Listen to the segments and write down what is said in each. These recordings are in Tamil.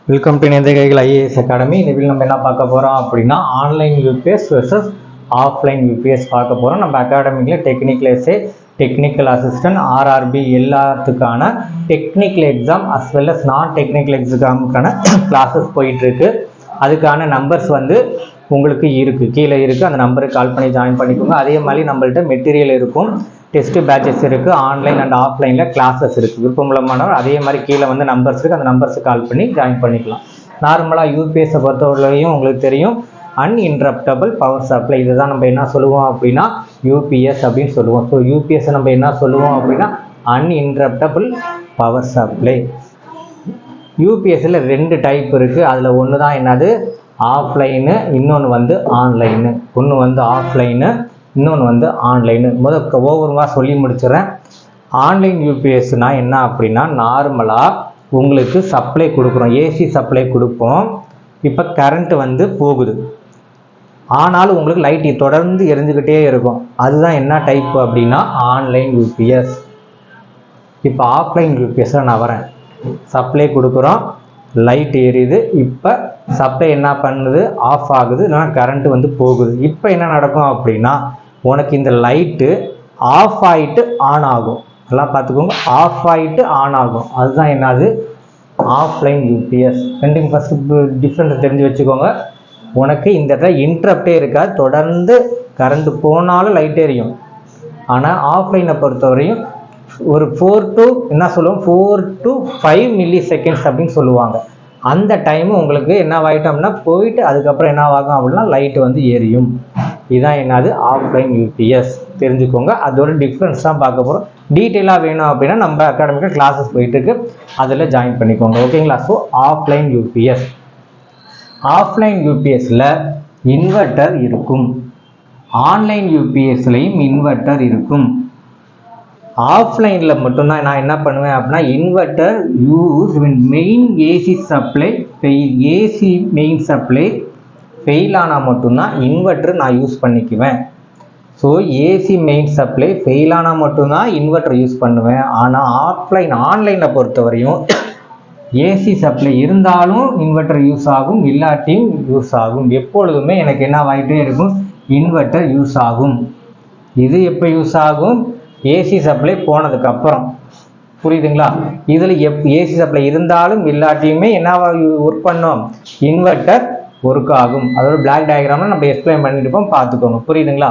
வெல்கம் டு நேந்திரகைகள் ஐஏஎஸ் அகாடமி. இந்த வீடியோ நம்ம என்ன பார்க்க போகிறோம் அப்படின்னா online UPS versus offline UPS பார்க்க போகிறோம். நம்ம அகாடமிக்கில் technical SA, technical assistant, RRB எல்லாத்துக்கான technical exam as well as non technical எக்ஸாமுக்கான கிளாஸஸ் போயிட்டுருக்கு. அதுக்கான நம்பர்ஸ் வந்து உங்களுக்கு இருக்குது, கீழே இருக்குது. அந்த நம்பருக்கு கால் பண்ணி ஜாயின் பண்ணிக்கோங்க. அதே மாதிரி நம்மள்ட்ட மெட்டீரியல் இருக்கும், டெஸ்ட் பேட்சஸ் இருக்குது, ஆன்லைன் அண்ட் ஆஃப்லைனில் கிளாஸஸ் இருக்குது. விருப்பமுள்ளமானவர் அதே மாதிரி கீழே வந்து நம்பர்ஸ் இருக்குது, அந்த நம்பர்ஸுக்கு கால் பண்ணி ஜாயின் பண்ணிக்கலாம். நார்மலாக யூபிஎஸ்ஸை பொறுத்தவரையும் உங்களுக்கு தெரியும், அன்இன்டரப்டபிள் பவர் சப்ளை. இதுதான் நம்ம என்ன சொல்லுவோம் அப்படின்னா யூபிஎஸ் அப்படின்னு சொல்லுவோம். ஸோ யூபிஎஸ்ஸை நம்ம என்ன சொல்லுவோம் அப்படின்னா அன்இன்டரப்டபிள் பவர் சப்ளை. யூபிஎஸ்ஸில் 2 டைப் இருக்குது. அதில் ஒன்று தான் என்னது ஆஃப்லைனு, இன்னொன்று வந்து ஆன்லைனு. ஒன்று வந்து ஆஃப்லைனு, இன்னொன்று வந்து ஆன்லைனு. ஒவ்வொருவா சொல்லி முடிச்சிடறேன். ஆன்லைன் யூபிஎஸ்னால் என்ன அப்படின்னா நார்மலாக உங்களுக்கு சப்ளை கொடுக்குறோம், ஏசி சப்ளை கொடுப்போம். இப்போ கரண்ட்டு வந்து போகுது, ஆனாலும் உங்களுக்கு லைட் தொடர்ந்து எரிஞ்சுக்கிட்டே இருக்கும். அதுதான் என்ன டைப் அப்படின்னா ஆன்லைன் யூபிஎஸ். இப்போ ஆஃப்லைன் யூபிஎஸ்ஸில் நான் வரேன். சப்ளை கொடுக்குறோம், லைட் எரியுது. இப்போ சப்ளை என்ன பண்ணுது, ஆஃப் ஆகுது, இல்லைனா கரண்ட்டு வந்து போகுது. இப்போ என்ன நடக்கும் அப்படின்னா உனக்கு இந்த லைட்டு ஆஃப் ஆகிட்டு ஆன் ஆகும். நல்லா பார்த்துக்கோங்க, ஆஃப் ஆகிட்டு ஆன் ஆகும். அதுதான் என்னது ஆஃப்லைன் யூபிஎஸ். ரெண்டுக்கும் ஃபஸ்ட்டு டிஃப்ரெண்ட் தெரிஞ்சு வச்சுக்கோங்க. உனக்கு இந்த இடத்துல இன்ட்ரப்டே இருக்காது, தொடர்ந்து கரண்ட் போனாலும் லைட் எரியும். ஆனால் ஆஃப்லைனை பொறுத்தவரையும் ஒரு 4 to 5 மில்லி செகண்ட்ஸ் அப்படின்னு சொல்லுவாங்க. அந்த டைமு உங்களுக்கு என்ன ஆகிட்டோம்னா போயிட்டு அதுக்கப்புறம் என்ன ஆகும் அப்படின்னா லைட் வந்து எரியும். இதுதான் என்னது ஆஃப்லைன் யூபிஎஸ். தெரிஞ்சுக்கோங்க. அதோட டிஃப்ரென்ஸ் தான் பார்க்க போகிறோம். டீட்டெயிலாக வேணும் அப்படின்னா நம்ம அகாடமிக்கு கிளாஸஸ் போயிட்டுருக்கு, அதில் ஜாயின் பண்ணிக்கோங்க. ஓகேங்களா? So offline UPS. ஆஃப்லைன் யூபிஎஸ்ல இன்வெர்ட்டர் இருக்கும், ஆன்லைன் யூபிஎஸ்லையும் இன்வெர்ட்டர் இருக்கும். ஆஃப்லைனில் மட்டும்தான் நான் என்ன பண்ணுவேன் அப்படின்னா inverter use when main AC supply fail. AC main supply fail ஆனால் மட்டும்தான் இன்வெர்ட்டர் நான் யூஸ் பண்ணிக்குவேன். So AC main supply fail ஆனால் மட்டும்தான் இன்வெர்ட்டர் யூஸ் பண்ணுவேன். ஆனால் ஆன்லைனில் பொறுத்தவரையும் ஏசி சப்ளை இருந்தாலும் இன்வெர்ட்டர் யூஸ் ஆகும், இல்லாட்டியும் யூஸ் ஆகும். எப்பொழுதுமே எனக்கு என்ன ஆகிட்டே இருக்கும், இன்வெர்ட்டர் யூஸ் ஆகும். இது எப்போ யூஸ் ஆகும், ஏசி சப்ளை போனதுக்கு அப்புறம். புரியுதுங்களா? இதில் ஏசி சப்ளை இருந்தாலும் இல்லாட்டியுமே என்ன ஒர்க் பண்ணோம், இன்வெர்ட்டர் ஒர்க் ஆகும். அதோட பிளாக் டயக்ராமில் நம்ம எக்ஸ்பிளைன் பண்ணிட்டுப்போம், பார்த்துக்கோங்க. புரியுதுங்களா?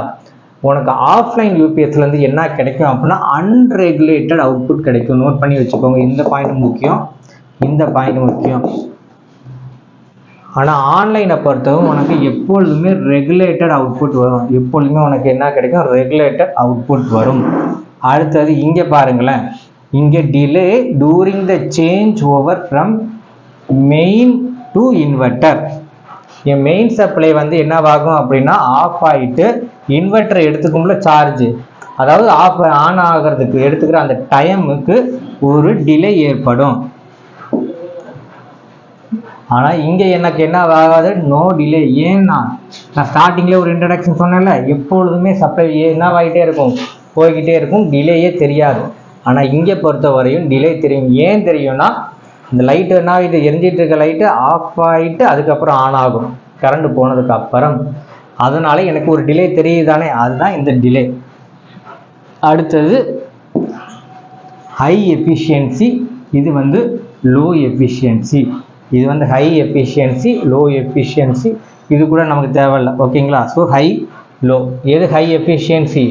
உனக்கு ஆஃப்லைன் யூபிஎஸ்லேருந்து என்ன கிடைக்கும் அப்படின்னா அன்ரெகுலேட்டட் அவுட்புட் கிடைக்கும். நோட் பண்ணி வச்சுக்கோங்க. இந்த பாயிண்ட் முக்கியம், இந்த பாயிண்ட் முக்கியம். ஆனால் ஆன்லைனை பொறுத்தவரை உனக்கு எப்பொழுதுமே ரெகுலேட்டட் அவுட்புட் வரும். எப்பொழுதுமே உனக்கு என்ன கிடைக்கும், ரெகுலேட்டட் அவுட்புட் வரும். அடுத்தது இங்கே பாருங்களேன், இங்கே delay during the change over from main to inverter. N main supply வந்து என்னவாகும் அப்படின்னா ஆஃப் ஆகிட்டு இன்வெர்ட்டர் எடுத்துக்கும்போது சார்ஜ், அதாவது ஆன் ஆகிறதுக்கு எடுத்துக்கிற அந்த டைமுக்கு ஒரு டிலே ஏற்படும். ஆனால் இங்கே எனக்கு என்ன ஆகாது, நோ டிலே. ஏன்னா நான் ஸ்டார்டிங்கில் ஒரு இன்ட்ரடக்ஷன் சொன்னேன்ல, எப்பொழுதுமே சப்ளை என்னவாகிட்டே இருக்கும், போய்கிட்டே இருக்கும், டிலேயே தெரியாது. ஆனால் இங்கே பொறுத்த வரையும் டிலே தெரியும். ஏன் தெரியும்னா இந்த லைட்டு என்ன ஆகிட்டு எரிஞ்சிட்டு இருக்க லைட்டு ஆஃப் ஆகிட்டு அதுக்கப்புறம் ஆன் ஆகும் கரண்ட் போனதுக்கு அப்புறம். அதனால எனக்கு ஒரு டிலே தெரியுதானே, அதுதான் இந்த டிலே. அடுத்தது ஹை எஃபிஷியன்சி, இது வந்து லோ எஃபிஷியன்சி. இது வந்து ஹை எஃபிஷியன்சி, லோ எஃபிஷியன்சி, இது கூட நமக்கு தேவையில்லை. ஓகேங்களா? So high low. எது high efficiency,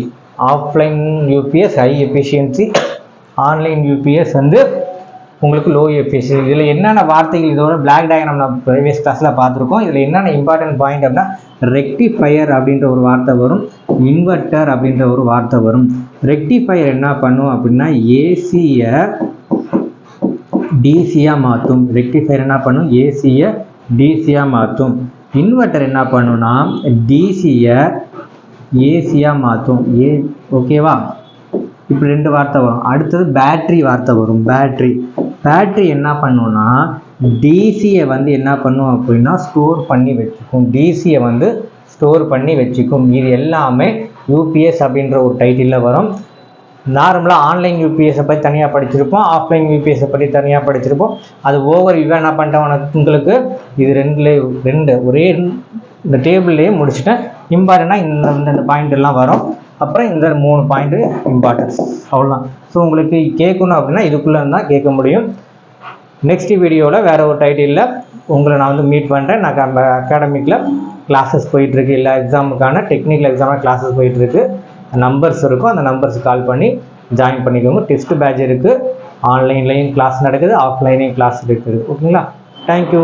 offline UPS high efficiency, online UPS வந்து உங்களுக்கு லோ எஃபிஷியன்சி. இதில் என்னென்ன வார்த்தைகள், இதோட பிளாக் டயக்ராம் நம்ம ப்ரீவியஸ் கிளாஸில் பார்த்துருக்கோம். இதில் என்னென்ன இம்பார்ட்டன்ட் பாயிண்ட் அப்படின்னா ரெக்டிஃபயர் அப்படின்ற ஒரு வார்த்தை வரும், இன்வெர்ட்டர் அப்படின்ற ஒரு வார்த்தை வரும். ரெக்டிஃபயர் என்ன பண்ணும் அப்படின்னா ஏசியை டிசியாக மாற்றும். ரெக்டிஃபயர் என்ன பண்ணும், ஏசியை டிசியாக மாற்றும். இன்வெர்ட்டர் என்ன பண்ணுன்னா டிசியை ஏசியாக மாற்றும். ஓகேவா? இப்படி 2 வார்த்தை வரும். அடுத்தது பேட்ரி வார்த்தை வரும். பேட்ரி என்ன பண்ணுன்னா டிசியை வந்து என்ன பண்ணும் அப்படின்னா ஸ்டோர் பண்ணி வச்சுக்கும். டிசியை வந்து ஸ்டோர் பண்ணி வச்சுக்கும். இது எல்லாமே யூபிஎஸ் அப்படின்ற ஒரு டைட்டிலில் வரும். நார்மலாக ஆன்லைன் யூபிஎஸ்ஸை பற்றி தனியாக படிச்சிருப்போம், ஆஃப்லைன் யூபிஎஸ்ஸை பற்றி தனியாக படிச்சிருப்போம். அது ஓவர் வியூவாக என்ன பண்ணிட்டேன் உங்களுக்கு இது ரெண்டு ஒரே இந்த டேபிள்லேயே முடிச்சுட்டேன். இம்பார்ட்டண்ட்டாக இந்த பாயிண்ட் எல்லாம் வரும். அப்புறம் இந்த 3 பாயிண்ட்டு இம்பார்ட்டன்ஸ், அவ்வளோதான். ஸோ உங்களுக்கு கேட்கணும் அப்படின்னா இதுக்குள்ளே இருந்தால் கேட்க முடியும். நெக்ஸ்ட் வீடியோவில் வேறு ஒரு டைட்டிலில் உங்களை நான் வந்து மீட் பண்ணுறேன். நான் நம்ம அகாடமிக்கில் கிளாஸஸ் போயிட்டுருக்கு, இல்லை எக்ஸாமுக்கான டெக்னிக்கல் எக்ஸாமாக கிளாஸஸ் போயிட்டுருக்கு. நம்பர்ஸ் இருக்கும், அந்த நம்பர்ஸ் கால் பண்ணி ஜாயின் பண்ணிக்கோங்க. டெஸ்ட் பேட்ச் இருக்குது, ஆன்லைன்லேயும் கிளாஸ் நடக்குது, ஆஃப்லைன்லேயும் கிளாஸ் இருக்குது. ஓகேங்களா? தேங்க்யூ.